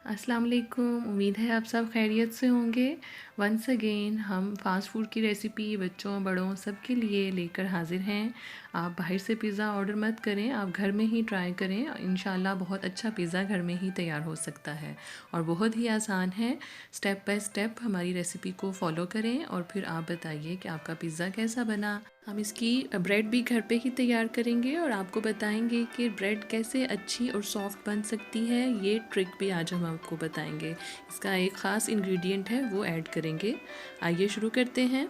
अस्सलाम वालेकुम। उम्मीद है आप सब खैरियत से होंगे। वंस अगेन हम फ़ास्ट फ़ूड की रेसिपी बच्चों बड़ों सब के लिए लेकर हाज़िर हैं। आप बाहर से पिज़्ज़ा ऑर्डर मत करें, आप घर में ही ट्राई करें। इंशाल्लाह बहुत अच्छा पिज़्ज़ा घर में ही तैयार हो सकता है और बहुत ही आसान है। स्टेप बाय स्टेप हमारी रेसिपी को फॉलो करें और फिर आप बताइए कि आपका पिज़्ज़ा कैसा बना। हम इसकी ब्रेड भी घर पे ही तैयार करेंगे और आपको बताएंगे कि ब्रेड कैसे अच्छी और सॉफ्ट बन सकती है। ये ट्रिक भी आज हम आपको बताएंगे। इसका एक ख़ास इंग्रेडिएंट है, वो ऐड करेंगे। आइए शुरू करते हैं।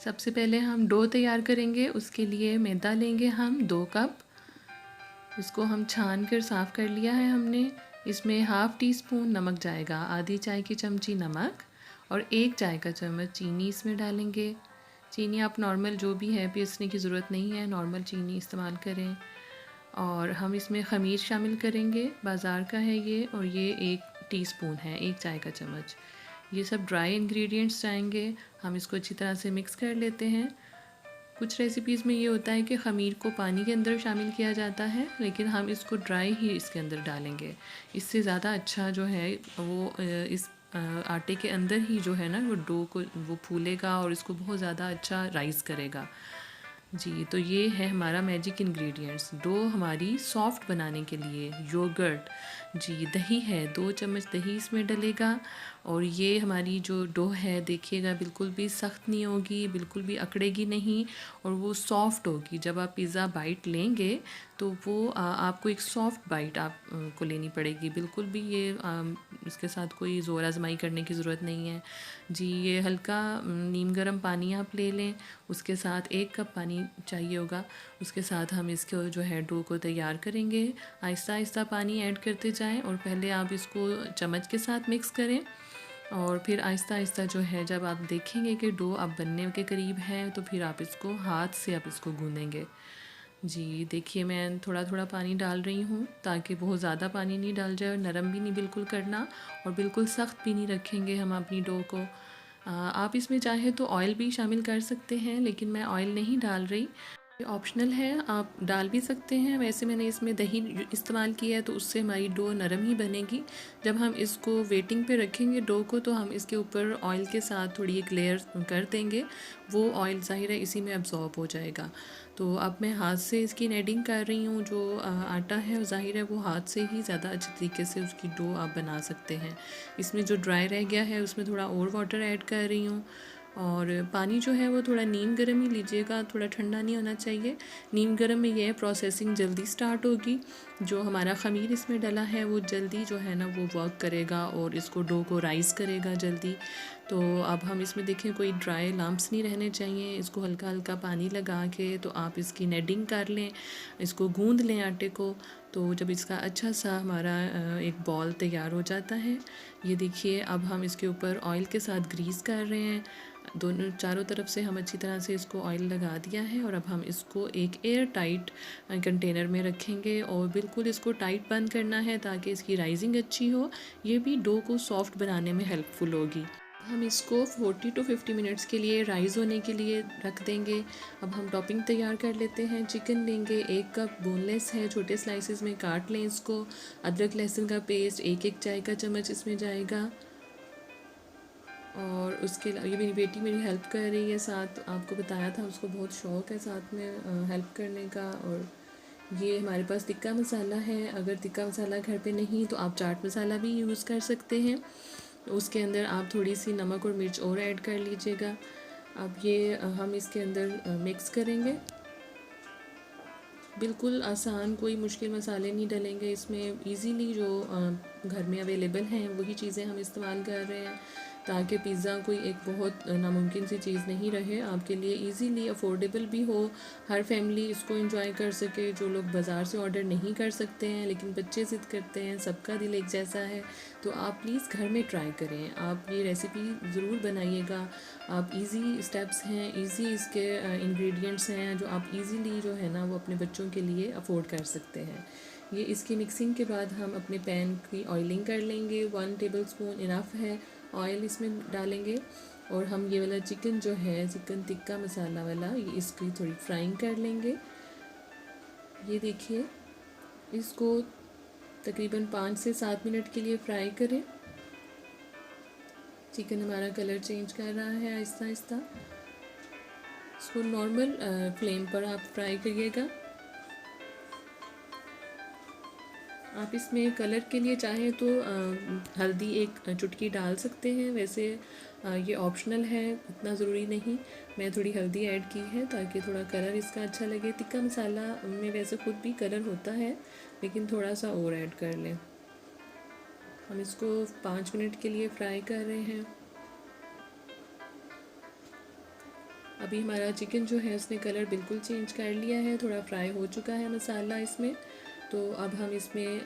सबसे पहले हम डो तैयार करेंगे। उसके लिए मैदा लेंगे हम 2 कप। इसको हम छान कर साफ़ कर लिया है हमने। इसमें हाफ़ टी स्पून नमक जाएगा, आधी चाय की चमची नमक और 1 चाय का चम्मच चीनी इसमें डालेंगे। चीनी आप नॉर्मल जो भी है, पीसने की ज़रूरत नहीं है, नॉर्मल चीनी इस्तेमाल करें। और हम इसमें ख़मीर शामिल करेंगे, बाज़ार का है ये और ये 1 टीस्पून है, 1 चाय का चम्मच। ये सब ड्राई इंग्रेडिएंट्स जाएंगे। हम इसको अच्छी तरह से मिक्स कर लेते हैं। कुछ रेसिपीज़ में ये होता है कि ख़मीर को पानी के अंदर शामिल किया जाता है, लेकिन हम इसको ड्राई ही इसके अंदर डालेंगे। इससे ज़्यादा अच्छा जो है वो इस आटे के अंदर ही जो है ना वो डो को वो फूलेगा और इसको बहुत ज़्यादा अच्छा राइज़ करेगा। जी, तो ये है हमारा मैजिक इंग्रेडिएंट्स। डो हमारी सॉफ्ट बनाने के लिए योगर्ट, जी दही है, 2 चम्मच दही इसमें डलेगा। और ये हमारी जो डो है देखिएगा बिल्कुल भी सख्त नहीं होगी, बिल्कुल भी अकड़ेगी नहीं और वो सॉफ्ट होगी। जब आप पिज़्ज़ा बाइट लेंगे तो वो आपको एक सॉफ्ट बाइट आप को लेनी पड़ेगी। बिल्कुल भी ये इसके साथ कोई ज़ोर आजमाई करने की ज़रूरत नहीं है। जी, ये हल्का नीम गर्म पानी आप ले लें, उसके साथ 1 कप पानी चाहिए होगा। उसके साथ हम इसको जो है डो को तैयार करेंगे। आहिस्ता आहिस्ता पानी ऐड करते जाएं और पहले आप इसको चम्मच के साथ मिक्स करें और फिर आहिस्ता आहिस्ता जो है जब आप देखेंगे कि डो अब बनने के करीब है तो फिर आप इसको हाथ से आप इसको गूँधेंगे। जी, देखिए मैं थोड़ा थोड़ा पानी डाल रही हूँ ताकि बहुत ज़्यादा पानी नहीं डाल जाए और नरम भी नहीं बिल्कुल करना और बिल्कुल सख्त भी नहीं रखेंगे हम अपनी डो को। आप इसमें चाहे तो ऑयल भी शामिल कर सकते हैं, लेकिन मैं ऑयल नहीं डाल रही। ये ऑप्शनल है, आप डाल भी सकते हैं। वैसे मैंने इसमें दही इस्तेमाल किया है तो उससे हमारी डो नरम ही बनेगी। जब हम इसको वेटिंग पे रखेंगे डो को तो हम इसके ऊपर ऑयल के साथ थोड़ी एक लेयर कर देंगे। वो ऑयल ज़ाहिर है इसी में अब्ज़ॉर्ब हो जाएगा। तो अब मैं हाथ से इसकी नेडिंग कर रही हूँ। जो आटा है ज़ाहिर है वो हाथ से ही ज़्यादा अच्छे तरीके से उसकी डो आप बना सकते हैं। इसमें जो ड्राई रह गया है उसमें थोड़ा और वाटर ऐड कर रही हूँ और पानी जो है वो थोड़ा नीम गर्म ही लीजिएगा, थोड़ा ठंडा नहीं होना चाहिए। नीम गर्म में ये प्रोसेसिंग जल्दी स्टार्ट होगी। जो हमारा ख़मीर इसमें डला है वो जल्दी जो है ना वो वर्क करेगा और इसको डो को राइज़ करेगा जल्दी। तो अब हम इसमें देखें कोई ड्राई लम्प्स नहीं रहने चाहिए। इसको हल्का हल्का पानी लगा के तो आप इसकी नेडिंग कर लें, इसको गूँध लें आटे को। तो जब इसका अच्छा सा हमारा एक बॉल तैयार हो जाता है, ये देखिए अब हम इसके ऊपर ऑयल के साथ ग्रीस कर रहे हैं। दोनों चारों तरफ से हम अच्छी तरह से इसको ऑयल लगा दिया है और अब हम इसको एक एयर टाइट कंटेनर में रखेंगे और बिल्कुल इसको टाइट बंद करना है ताकि इसकी राइजिंग अच्छी हो। ये भी डो को सॉफ्ट बनाने में हेल्पफुल होगी। हम इसको 40 टू 50 मिनट्स के लिए राइज़ होने के लिए रख देंगे। अब हम टॉपिंग तैयार कर लेते हैं। चिकन लेंगे, 1 कप बोनलेस है, छोटे स्लाइसेस में काट लें इसको। अदरक लहसुन का पेस्ट 1-1 चाय का चम्मच इसमें जाएगा। और उसके ये मेरी बेटी मेरी हेल्प कर रही है साथ। आपको बताया था उसको बहुत शौक़ है साथ में हेल्प करने का। और ये हमारे पास टिक्का मसाला है। अगर टिक्का मसाला घर पे नहीं तो आप चाट मसाला भी यूज़ कर सकते हैं। उसके अंदर आप थोड़ी सी नमक और मिर्च और ऐड कर लीजिएगा। अब ये हम इसके अंदर मिक्स करेंगे। बिल्कुल आसान, कोई मुश्किल मसाले नहीं डलेंगे इसमें। इजीली जो घर में अवेलेबल हैं वही चीज़ें हम इस्तेमाल कर रहे हैं ताकि पिज़्ज़ा कोई एक बहुत नामुमकिन सी चीज़ नहीं रहे, आपके लिए इजीली अफोर्डेबल भी हो, हर फैमिली इसको एंजॉय कर सके। जो लोग बाज़ार से ऑर्डर नहीं कर सकते हैं लेकिन बच्चे ज़िद करते हैं, सबका दिल एक जैसा है, तो आप प्लीज़ घर में ट्राई करें। आप ये रेसिपी ज़रूर बनाइएगा। आप इजी स्टेप्स हैं, इजी इसके इंग्रेडिएंट्स हैं जो आप इजीली जो है ना वो अपने बच्चों के लिए अफोर्ड कर सकते हैं। ये इसकी मिक्सिंग के बाद हम अपने पैन की ऑयलिंग कर लेंगे। 1 टेबलस्पून इनफ है ऑयल इसमें डालेंगे और हम ये वाला चिकन जो है, चिकन टिक्का मसाला वाला, ये इसकी थोड़ी फ्राइंग कर लेंगे। ये देखिए इसको तकरीबन 5 से 7 मिनट के लिए फ्राई करें। चिकन हमारा कलर चेंज कर रहा है आहिस्ता आहिस्ता। इसको नॉर्मल फ्लेम पर आप फ्राई करिएगा। आप इसमें कलर के लिए चाहें तो हल्दी एक चुटकी डाल सकते हैं, वैसे ये ऑप्शनल है, इतना ज़रूरी नहीं। मैं थोड़ी हल्दी ऐड की है ताकि थोड़ा कलर इसका अच्छा लगे। टिक्का मसाला में वैसे खुद भी कलर होता है, लेकिन थोड़ा सा और ऐड कर लें। हम इसको 5 मिनट के लिए फ्राई कर रहे हैं। अभी हमारा चिकन जो है उसने कलर बिल्कुल चेंज कर लिया है, थोड़ा फ्राई हो चुका है मसाला इसमें। तो अब हम इसमें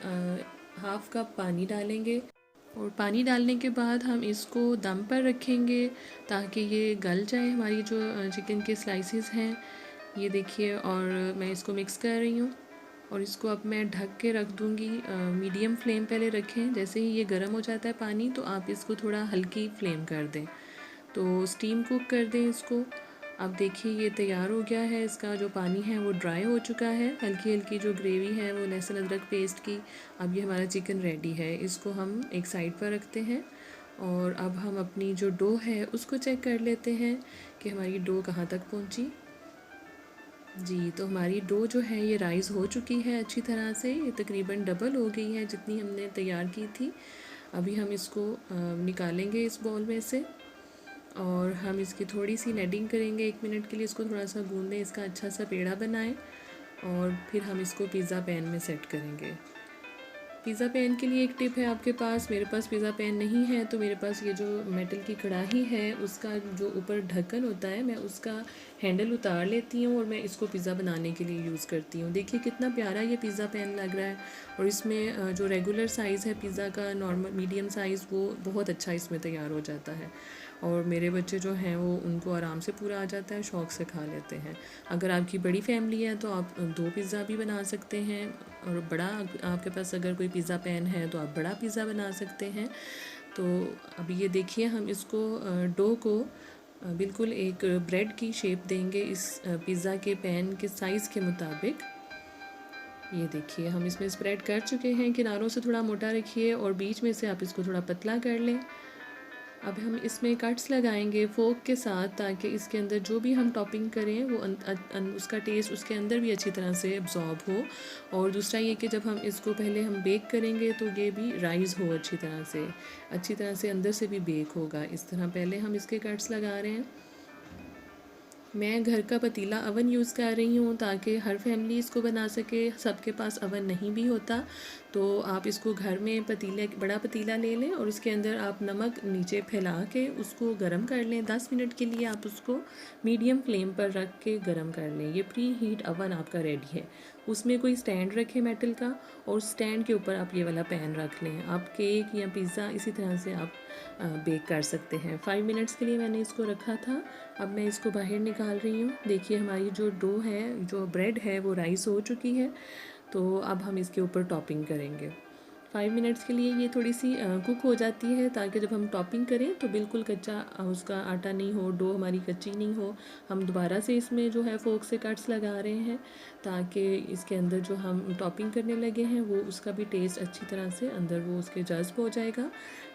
हाफ़ कप पानी डालेंगे और पानी डालने के बाद हम इसको दम पर रखेंगे ताकि ये गल जाए हमारी जो चिकन के स्लाइसेस हैं। ये देखिए, और मैं इसको मिक्स कर रही हूँ और इसको अब मैं ढक के रख दूँगी। मीडियम फ्लेम पहले रखें, जैसे ही ये गर्म हो जाता है पानी तो आप इसको थोड़ा हल्की फ्लेम कर दें, तो स्टीम कुक कर दें इसको। अब देखिए ये तैयार हो गया है, इसका जो पानी है वो ड्राई हो चुका है, हल्की हल्की जो ग्रेवी है वो लहसुन अदरक पेस्ट की। अब ये हमारा चिकन रेडी है, इसको हम एक साइड पर रखते हैं और अब हम अपनी जो डो है उसको चेक कर लेते हैं कि हमारी डो कहाँ तक पहुँची। जी, तो हमारी डो जो है ये राइज़ हो चुकी है अच्छी तरह से, ये तकरीबन डबल हो गई है जितनी हमने तैयार की थी। अभी हम इसको निकालेंगे इस बॉल में से और हम इसकी थोड़ी सी नेडिंग करेंगे 1 मिनट के लिए। इसको थोड़ा सा गूंदें, इसका अच्छा सा पेड़ा बनाएं और फिर हम इसको पिज़्ज़ा पैन में सेट करेंगे। पिज़्ज़ा पैन के लिए एक टिप है आपके पास, मेरे पास पिज़्ज़ा पैन नहीं है तो मेरे पास ये जो मेटल की कढ़ाई है उसका जो ऊपर ढक्कन होता है, मैं उसका हैंडल उतार लेती हूँ और मैं इसको पिज़्ज़ा बनाने के लिए यूज़ करती हूँ। देखिए कितना प्यारा ये पिज़्ज़ा पैन लग रहा है और इसमें जो रेगुलर साइज़ है पिज़्ज़ा का, नॉर्मल मीडियम साइज़, वो बहुत अच्छा इसमें तैयार हो जाता है और मेरे बच्चे जो हैं वो उनको आराम से पूरा आ जाता है, शौक़ से खा लेते हैं। अगर आपकी बड़ी फैमिली है तो आप 2 पिज़्ज़ा भी बना सकते हैं और बड़ा आपके पास अगर कोई पिज़्ज़ा पैन है तो आप बड़ा पिज़्ज़ा बना सकते हैं। तो अभी ये देखिए हम इसको डो को बिल्कुल एक ब्रेड की शेप देंगे इस पिज़्ज़ा के पैन के साइज़ के मुताबिक। ये देखिए हम इसमें स्प्रेड कर चुके हैं, किनारों से थोड़ा मोटा रखिए और बीच में से आप इसको थोड़ा पतला कर लें। अब हम इसमें कट्स लगाएंगे फोक के साथ ताकि इसके अंदर जो भी हम टॉपिंग करें वो उसका टेस्ट उसके अंदर भी अच्छी तरह से एब्जॉर्ब हो। और दूसरा ये कि जब हम इसको पहले हम बेक करेंगे तो ये भी राइज़ हो अच्छी तरह से अंदर से भी बेक होगा। इस तरह पहले हम इसके कट्स लगा रहे हैं। मैं घर का पतीला अवन यूज़ कर रही हूँ ताकि हर फैमिली इसको बना सके, सबके पास अवन नहीं भी होता तो आप इसको घर में बड़ा पतीला ले लें और उसके अंदर आप नमक नीचे फैला के उसको गरम कर लें। 10 मिनट के लिए आप उसको मीडियम फ्लेम पर रख के गरम कर लें। ये प्री हीट अवन आपका रेडी है। उसमें कोई स्टैंड रखें मेटल का और स्टैंड के ऊपर आप ये वाला पैन रख लें। आप केक या पिज़्ज़ा इसी तरह से आप बेक कर सकते हैं। 5 मिनट्स के लिए मैंने इसको रखा था। अब मैं इसको बाहर निकाल रही हूँ। देखिए हमारी जो डो है, जो ब्रेड है वो राइस हो चुकी है। तो अब हम इसके ऊपर टॉपिंग करेंगे। 5 मिनट्स के लिए ये थोड़ी सी कुक हो जाती है ताकि जब हम टॉपिंग करें तो बिल्कुल कच्चा उसका आटा नहीं हो, डो हमारी कच्ची नहीं हो। हम दोबारा से इसमें जो है फोक से कट्स लगा रहे हैं ताकि इसके अंदर जो हम टॉपिंग करने लगे हैं वो उसका भी टेस्ट अच्छी तरह से अंदर वो उसके जज्ब हो जाएगा।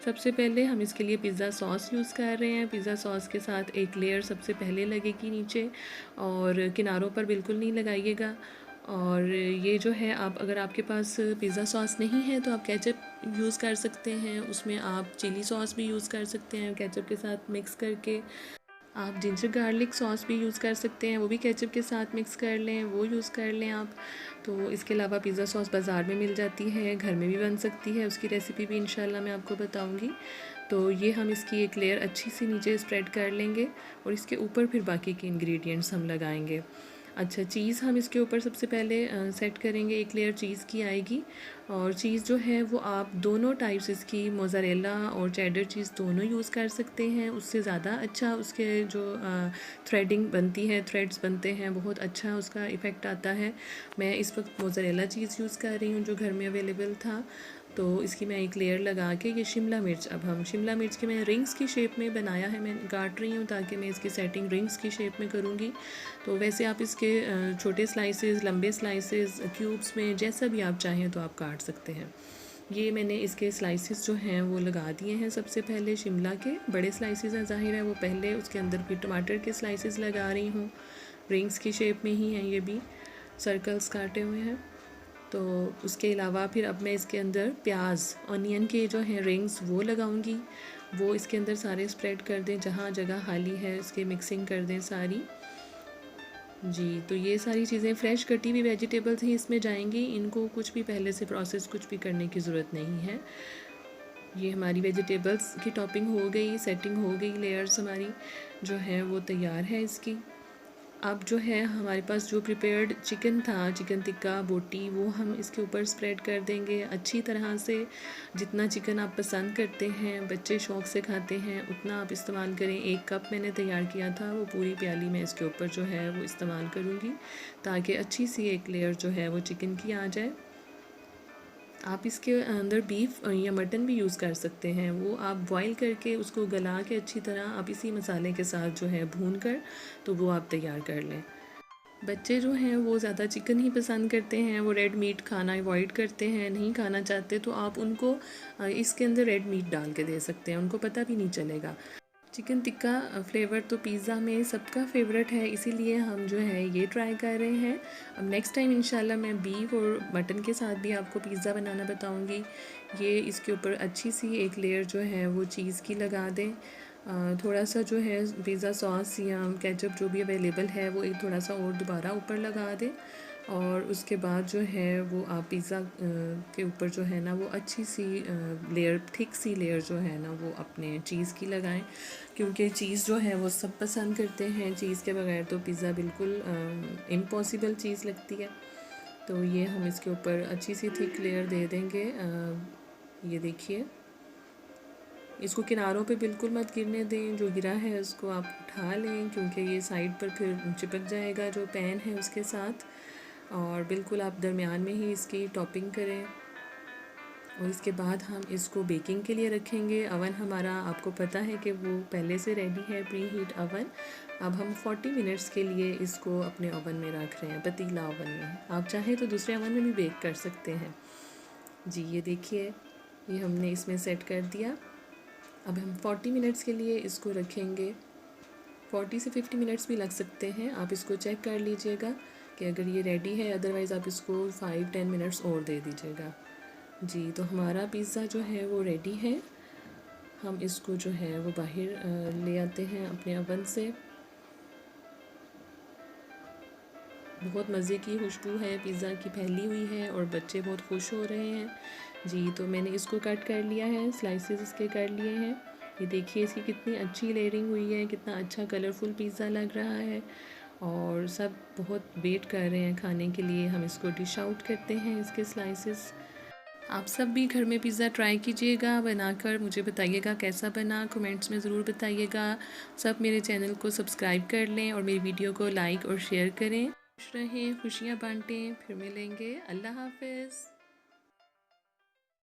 सबसे पहले हम इसके लिए पिज़्ज़ा सॉस यूज़ कर रहे हैं। पिज़्ज़ा सॉस के साथ एक लेयर सबसे पहले लगेगी नीचे और किनारों पर बिल्कुल नहीं लगाइएगा। और ये जो है, आप अगर आपके पास पिज़्ज़ा सॉस नहीं है तो आप केचप यूज़ कर सकते हैं, उसमें आप चिली सॉस भी यूज़ कर सकते हैं केचप के साथ मिक्स करके। आप जिंजर गार्लिक सॉस भी यूज़ कर सकते हैं, वो भी केचप के साथ मिक्स कर लें, वो यूज़ कर लें आप। तो इसके अलावा पिज़्ज़ा सॉस बाज़ार में मिल जाती है, घर में भी बन सकती है, उसकी रेसिपी भी इंशाल्लाह मैं आपको बताऊंगी। तो ये हम इसकी एक लेयर अच्छी सी नीचे स्प्रेड कर लेंगे और इसके ऊपर फिर बाकी के इंग्रेडिएंट्स हम लगाएंगे। अच्छा, चीज़ हम इसके ऊपर सबसे पहले सेट करेंगे, एक लेयर चीज़ की आएगी और चीज़ जो है वो आप दोनों टाइप्स इसकी, मोज़रेला और चेडर चीज़ दोनों यूज़ कर सकते हैं। उससे ज़्यादा अच्छा उसके जो थ्रेडिंग बनती है, थ्रेड्स बनते हैं, बहुत अच्छा उसका इफ़ेक्ट आता है। मैं इस वक्त मोज़रेला चीज़ यूज़ कर रही हूँ जो घर में अवेलेबल था। तो इसकी मैं एक लेयर लगा के, ये शिमला मिर्च, अब हम शिमला मिर्च के मैं रिंग्स की शेप में बनाया है, मैं काट रही हूँ ताकि मैं इसकी सेटिंग रिंग्स की शेप में करूँगी। तो वैसे आप इसके छोटे स्लाइसेस, लंबे स्लाइसेस, क्यूब्स में जैसा भी आप चाहें तो आप काट सकते हैं। ये मैंने इसके स्लाइसेस जो हैं वो लगा दिए हैं। सबसे पहले शिमला के बड़े स्लाइसेस हैं, ज़ाहिर है वो पहले, उसके अंदर भी टमाटर के स्लाइसेस लगा रही हूँ। रिंग्स की शेप में ही हैं, ये भी सर्कल्स काटे हुए हैं। तो उसके अलावा फिर अब मैं इसके अंदर प्याज, ऑनियन के जो हैं रिंग्स वो लगाऊंगी। वो इसके अंदर सारे स्प्रेड कर दें, जहाँ जगह खाली है उसके मिक्सिंग कर दें सारी। जी, तो ये सारी चीज़ें फ्रेश कटी हुई वेजिटेबल्स ही इसमें जाएंगी। इनको कुछ भी पहले से प्रोसेस कुछ भी करने की ज़रूरत नहीं है। ये हमारी वेजिटेबल्स की टॉपिंग हो गई, सेटिंग हो गई, लेयर्स हमारी जो है वो तैयार है इसकी। अब जो है हमारे पास जो प्रिपेयर्ड चिकन था, चिकन टिक्का बोटी, वो हम इसके ऊपर स्प्रेड कर देंगे अच्छी तरह से। जितना चिकन आप पसंद करते हैं, बच्चे शौक़ से खाते हैं, उतना आप इस्तेमाल करें। 1 कप मैंने तैयार किया था, वो पूरी प्याली मैं इसके ऊपर जो है वो इस्तेमाल करूँगी, ताकि अच्छी सी एक लेयर जो है वो चिकन की आ जाए। आप इसके अंदर बीफ या मटन भी यूज़ कर सकते हैं, वो आप बॉईल करके उसको गला के अच्छी तरह आप इसी मसाले के साथ जो है भून कर तो वो आप तैयार कर लें। बच्चे जो हैं वो ज़्यादा चिकन ही पसंद करते हैं, वो रेड मीट खाना अवॉइड करते हैं, नहीं खाना चाहते, तो आप उनको इसके अंदर रेड मीट डाल के दे सकते हैं, उनको पता भी नहीं चलेगा। चिकन टिक्का फ्लेवर तो पिज़्ज़ा में सबका फेवरेट है, इसीलिए हम जो है ये ट्राई कर रहे हैं। अब नेक्स्ट टाइम इंशाल्लाह मैं बीफ और मटन के साथ भी आपको पिज़्ज़ा बनाना बताऊंगी। ये इसके ऊपर अच्छी सी एक लेयर जो है वो चीज़ की लगा दें। थोड़ा सा जो है पिज़्ज़ा सॉस या केचप जो भी अवेलेबल है वो एक थोड़ा सा और दोबारा ऊपर लगा दें। और उसके बाद जो है वो आप पिज़्ज़ा के ऊपर जो है ना वो अच्छी सी लेयर, थिक सी लेयर जो है ना वो अपने चीज़ की लगाएं, क्योंकि चीज़ जो है वो सब पसंद करते हैं। चीज़ के बगैर तो पिज़्ज़ा बिल्कुल इम्पॉसिबल चीज़ लगती है। तो ये हम इसके ऊपर अच्छी सी थिक लेयर दे देंगे। ये देखिए, इसको किनारों पे बिल्कुल मत गिरने दें, जो गिरा है उसको आप उठा लें, क्योंकि ये साइड पर फिर चिपक जाएगा जो पैन है उसके साथ। और बिल्कुल आप दरमियान में ही इसकी टॉपिंग करें। और इसके बाद हम इसको बेकिंग के लिए रखेंगे। अवन हमारा आपको पता है कि वो पहले से रेडी है, प्री हीट अवन। अब हम 40 मिनट्स के लिए इसको अपने ओवन में रख रहे हैं, पतीला ओवन में। आप चाहें तो दूसरे ओवन में भी बेक कर सकते हैं। जी, ये देखिए, ये हमने इसमें सेट कर दिया। अब हम 40 मिनट्स के लिए इसको रखेंगे। 40 से 50 मिनट्स भी लग सकते हैं, आप इसको चेक कर लीजिएगा कि अगर ये रेडी है, अदरवाइज़ आप इसको 5-10 मिनट्स और दे दीजिएगा। जी, तो हमारा पिज़्ज़ा जो है वो रेडी है। हम इसको जो है वो बाहर ले आते हैं अपने ओवन से। बहुत मज़े की खुशबू है पिज़्ज़ा की फैली हुई है और बच्चे बहुत खुश हो रहे हैं। जी, तो मैंने इसको कट कर लिया है, स्लाइसेस इसके कर लिए हैं। ये देखिए इसकी कितनी अच्छी लेयरिंग हुई है, कितना अच्छा कलरफुल पिज़्ज़ा लग रहा है और सब बहुत वेट कर रहे हैं खाने के लिए। हम इसको डिश आउट करते हैं इसके स्लाइसेस। आप सब भी घर में पिज़्ज़ा ट्राई कीजिएगा, बनाकर मुझे बताइएगा कैसा बना, कमेंट्स में ज़रूर बताइएगा। सब मेरे चैनल को सब्सक्राइब कर लें और मेरी वीडियो को लाइक और शेयर करें। खुश रहें, खुशियाँ बांटें। फिर मिलेंगे। अल्लाह हाफ़िज़।